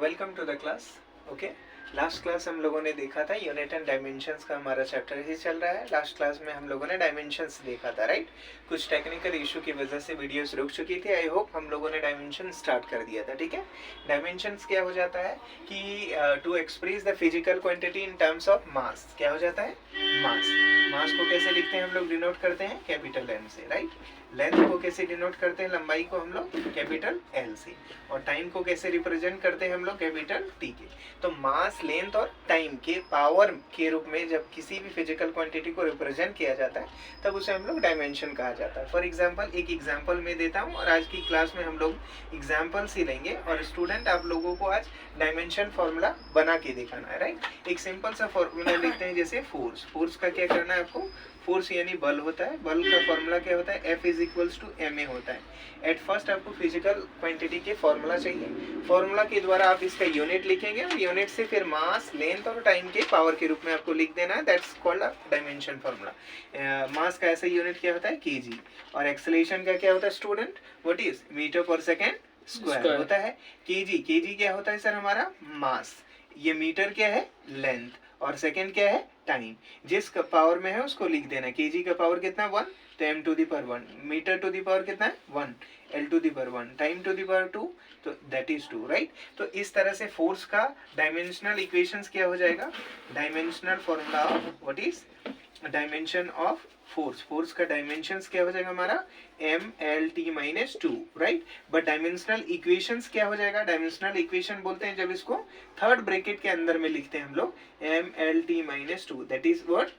Welcome to the class. Okay, last class हम लोगों ने देखा था यूनिट एंड डायमेंशंस का हमारा चैप्टर ही चल रहा है। लास्ट क्लास में हम लोगों ने डायमेंशंस देखा था, राइट। कुछ टेक्निकल इशू की वजह से वीडियोस रुक चुकी थी। आई होप हम लोगों ने डायमेंशन स्टार्ट कर दिया था, ठीक है। डायमेंशंस क्या हो जाता है कि to express the physical quantity in terms of mass, क्या हो जाता है, मास। मास को कैसे लिखते हैं हम लोग, डिनोट करते हैं कैपिटल एम से, राइट। लेंथ को कैसे डिनोट करते हैं, लंबाई को हम लोग कैपिटल एल से, और टाइम को कैसे रिप्रेजेंट करते हैं हम लोग कैपिटल टी के। तो मास, लेंथ और टाइम के पावर के रूप में जब किसी भी फिजिकल क्वांटिटी को रिप्रेजेंट किया जाता है तब उसे हम लोग डायमेंशन कहा जाता है। फॉर एग्जांपल, एक एग्जांपल मैं देता हूँ और आज की क्लास में हम लोग एग्जांपल्स ही लेंगे और स्टूडेंट आप लोगों को आज डायमेंशन फॉर्मूला बना के दिखाना है, राइट। एक सिंपल सा फॉर्मूला लिखते हैं, जैसे फोर्स। फोर्स का क्या करना है आपको, फोर्स यानी बल होता है। बल का फॉर्मूला क्या होता है, F is equals to ma होता है। एट फर्स्ट आपको फिजिकल क्वांटिटी के फॉर्मूला चाहिए। फॉर्मूला के द्वारा आप इसका यूनिट लिखेंगे और यूनिट से फिर मास, लेंथ और टाइम के पावर के रूप में आपको लिख देना है। That's called a dimension formula. Mass का ऐसा यूनिट क्या होता है, kg, और एक्सेलरेशन का क्या होता है स्टूडेंट, व्हाट इज मीटर पर सेकेंड स्क्वायर होता है। kg क्या होता है सर, हमारा मास। ये मीटर क्या है, लेंथ, और सेकेंड क्या है, टाइम। जिस पावर में है उसको लिख देना। केजी का पावर कितना, 1, तो m to the power 1। Metre to the power कितना है, 1, l to the power 1। Time to the power 2, तो दैट इज 2, राइट। तो इस तरह से फोर्स का डायमेंशनल इक्वेशंस क्या हो जाएगा, dimensional formula of what is dimension of force. Force का डायमेंशंस क्या हो जाएगा हमारा, m l t minus 2, right. But dimensional equations क्या हो जाएगा, डायमेंशनल इक्वेशन बोलते हैं जब इसको थर्ड ब्रैकेट के अंदर में लिखते हैं हम लोग, m l t minus 2, that is what,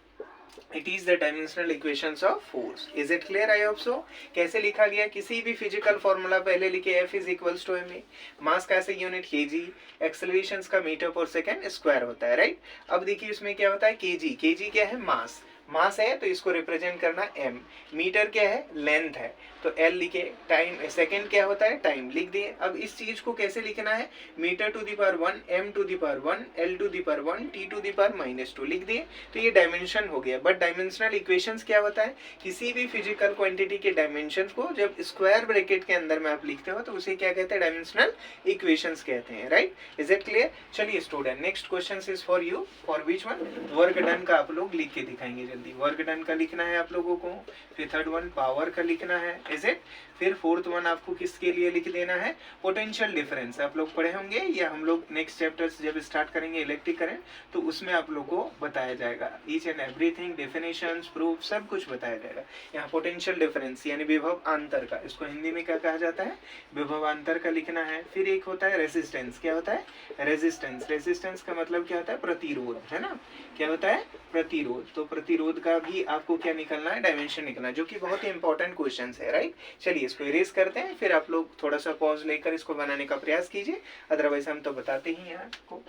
it is the dimensional equations of force. Is it clear, I hope so. कैसे लिखा गया, किसी भी फिजिकल फॉर्मूला पहले लिखे, F is equals to ma, mass का ऐसे यूनिट kg, एक्सेलरेशंस का मीटर पर सेकेंड स्क्वायर होता है, राइट। अब देखिए इसमें क्या होता है, kg, kg क्या है, मास। मास है तो इसको रिप्रेजेंट करना m, मीटर क्या है, लेंथ है तो l लिखे, टाइम, सेकंड क्या होता है, टाइम, लिख दिए। अब इस चीज को कैसे लिखना है, metre to the power 1, m to the power 1, l to the power 1, t to the power minus 2 लिख दिए। तो ये डायमेंशन हो गया। बट डायमेंशनल इक्वेशंस क्या होता है, किसी भी फिजिकल क्वांटिटी के डायमेंशन को जब स्क्वायर ब्रैकेट के अंदर में आप लिखते हो तो उसे क्या कहते हैं, डायमेंशनल इक्वेशंस कहते हैं, राइट। Is it clear. चलिए student, next question is for you, for which one, work done का आप लोग लिख के दिखाएंगे जल्दी। वर्क डन का लिखना है आप लोगों को, फिर थर्ड वन पावर का लिखना है, इज इट। फिर फोर्थ वन आपको किसके लिए लिख देना है, पोटेंशियल डिफरेंस। आप लोग पढ़े होंगे या हम लोग नेक्स्ट चैप्टर्स जब स्टार्ट करेंगे इलेक्ट्रिक करंट तो उसमें आप लोग को बताया जाएगा, each and everything, definitions, proof, सब कुछ बताया जाएगा। यहाँ पोटेंशियल डिफरेंस यानी विभव अंतर का, इसको हिंदी में क्या कहा जाता है, विभव अंतर का लिखना है। फिर एक होता है रेजिस्टेंस, क्या होता है, रेजिस्टेंस। रेजिस्टेंस का मतलब क्या होता है, प्रतिरोध, है ना, क्या होता है, प्रतिरोध। तो प्रतिरोध का भी आपको क्या निकलना है, डायमेंशन निकलना है, जो कि बहुत ही इंपॉर्टेंट क्वेश्चन है, राइट। चलिए इसको इरेज करते हैं, फिर आप लोग थोड़ा सा पॉज लेकर इसको बनाने का प्रयास कीजिए, अदरवाइज हम तो बताते ही हैं आपको,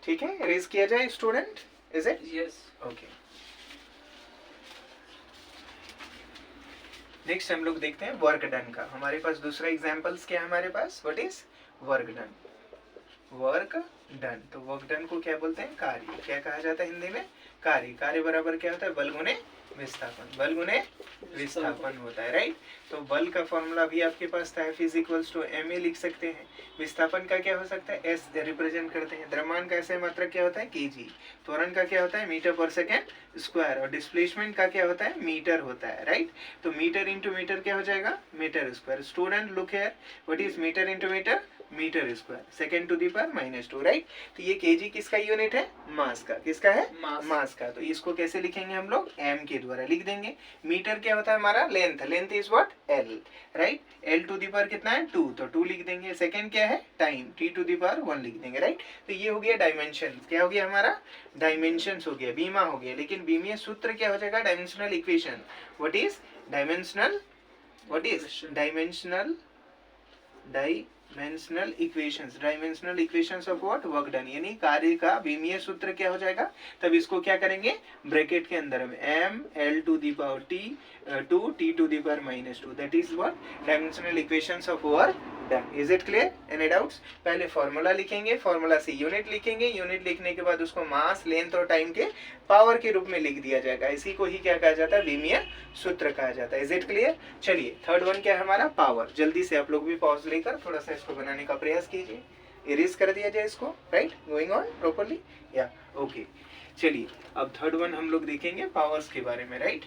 ठीक है। इरेज किया जाए student, is it, yes. Okay. Next हम लोग देखते हैं वर्क डन का। हमारे पास दूसरा एग्जांपल्स क्या है हमारे पास, what is work done, work done. तो वर्क डन को क्या बोलते हैं, कार्य। क्या कहा जाता है हिंदी में, कार्य। कार्य बराबर क्या होता है, बल गुने विस्थापन, बल गुने विस्थापन होता है, राइट। तो बल का फॉर्मूला भी आपके पास था, F is equals to ma लिख सकते हैं। विस्थापन का क्या हो सकता है, s रिप्रेजेंट करते हैं। द्रव्यमान का ऐसे मात्रक क्या होता है, kg। त्वरण का क्या होता है, मीटर पर सेकेंड स्क्वायर, और डिस्प्लेसमेंट का क्या होता है, मीटर होता है, राइट। तो मीटर इंटू मीटर क्या हो जाएगा, metre square. Student look here, what is metre into metre, metre square, second to the power minus 2, right. तो ये kg किसका यूनिट है, मास का। किसका है, मास का। तो इसको कैसे लिखेंगे हम लोग, m के द्वारा लिख देंगे। मीटर क्या होता है हमारा, length, length is what, l, right. l to the power कितना है, 2, तो 2 लिख देंगे। सेकेंड क्या है, time, t to the power 1 लिख देंगे, राइट। तो ये हो गया डायमेंशन, क्या हो गया हमारा, डायमेंशन हो गया, बीमा हो गया। लेकिन बीमीय सूत्र क्या हो जाएगा, dimensional equation. What is dimensional, what is dimensional, dimensional equations, dimensional equations of what, work done, यानी कार्य का बीमीय सूत्र क्या हो जाएगा। तब इसको क्या करेंगे, ब्रैकेट के अंदर में m l to the power t 2 t to the power minus 2, that is what dimensional equations of work done. Is it clear, any doubts. पहले फॉर्मूला लिखेंगे, फॉर्मूला से यूनिट लिखेंगे, यूनिट लिखने के बाद उसको मास, लेंथ और टाइम के पावर के रूप में लिख दिया जाएगा। इसी को ही क्या कहा जाता है, बीमीय सूत्र कहा जाता है। Is it clear. चलिए थर्ड वन क्या है हमारा, पावर। जल्दी से आप लोग भी पॉज लेकर थोड़ा सा इसको बनाने का प्रयास कीजिए, इरेज कर दिया जाए इसको, राइट, गोइंग ऑन प्रॉपर्ली, या ओके। चलिए अब थर्ड वन हम लोग देखेंगे पावर्स के बारे में, राइट।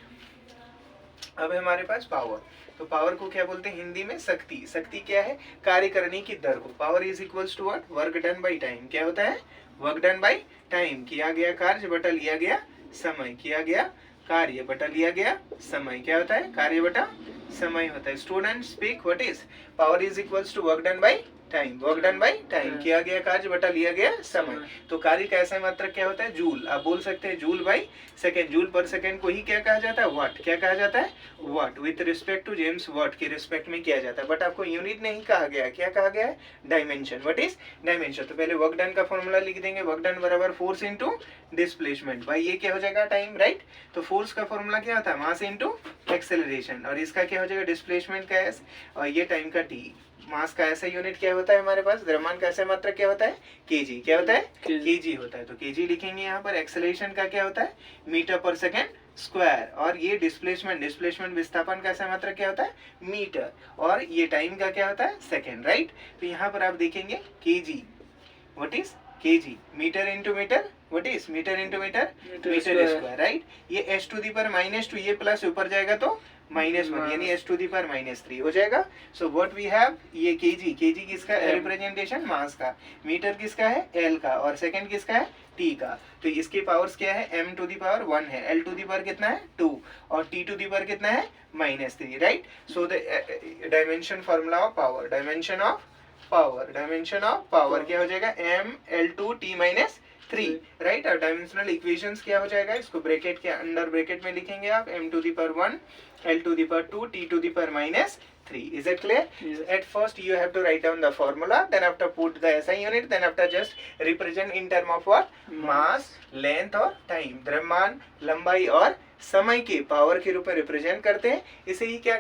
अब है हमारे पास पावर, तो पावर को क्या बोलते हैं हिंदी में? शक्ति। शक्ति क्या है? कार्य करने की दर को। Power is equals to what? Work done by time. क्या होता है? वर्क डन बाई टाइम, किया गया कार्य बटा लिया गया समय, किया गया कार्य बटा लिया गया समय, क्या होता है? कार्य बटा समय होता है। Student speak, what is power is equals to work done by time, work done by time, किया गया कार्य बटा लिया गया समय। तो कार्य का ऐसा मात्रक क्या होता है? जूल। आप बोल सकते हैं जूल बाई सेकेंड, जूल पर सेकेंड को ही क्या कहा जाता है? वाट। क्या कहा जाता है? Watt. With respect to James Watt के रिस्पेक्ट में किया जाता है, बट आपको यूनिट नहीं कहा गया, क्या कहा गया है? डायमेंशन। What is dimension? तो पहले वर्क डन का फॉर्मूला लिख देंगे, वर्क डन बराबर फोर्स इंटू डिस्प्लेसमेंट, भाई ये क्या हो जाएगा? Time, right. तो फोर्स का फॉर्मूला क्या होता है? मास इंटू एक्सेलरेशन, और इसका क्या हो जाएगा? डिस्प्लेसमेंट का एस, और ये टाइम का टी। मास का ऐसा यूनिट क्या होता है हमारे पास? द्रव्यमान का ऐसा मात्रक क्या होता है? केजी। क्या होता है? केजी होता है, तो केजी लिखेंगे यहाँ पर। एक्सेलरेशन का क्या होता है? मीटर पर सेकेंड स्क्वायर, और ये डिस्प्लेसमेंट, डिस्प्लेसमेंट विस्थापन का ऐसा मात्रक क्या होता है? मीटर, और ये टाइम का क्या होता है? Second, right. तो यहाँ पर आप देखेंगे KG, what is KG? Metre into metre, what is metre into metre? Metre square, right. ये एस टू दी पर -2, ये प्लस ऊपर जाएगा तो -1, यानी एस टू दी पर -3 हो जाएगा। सो व्हाट वी हैव, ये केजी, केजी किसका रिप्रेजेंटेशन? मास का। मीटर किसका है? एल का, और सेकंड किसका है? टी का। तो इसके पावर्स क्या है? m टू दी पावर 1 है, l टू दी पावर कितना है? 2, और t टू दी पावर कितना है? -3, right. So the dimension formula of power, dimension of power, dimension of power क्या हो जाएगा? m l2 t -3, right. और डायमेंशनल इक्वेशंस क्या हो जाएगा? इसको ब्रैकेट के अंडर ब्रैकेट में लिखेंगे आप, m to the power 1, l to the power 2, t to the power -3. Is it clear? Yes. At first you have to write down the formula, then after put the SI unit, then after just represent in term of what? Mass, length और time. द्रव्यमान, लंबाई और समय के power के रूप में represent करते हैं। इसे ही क्या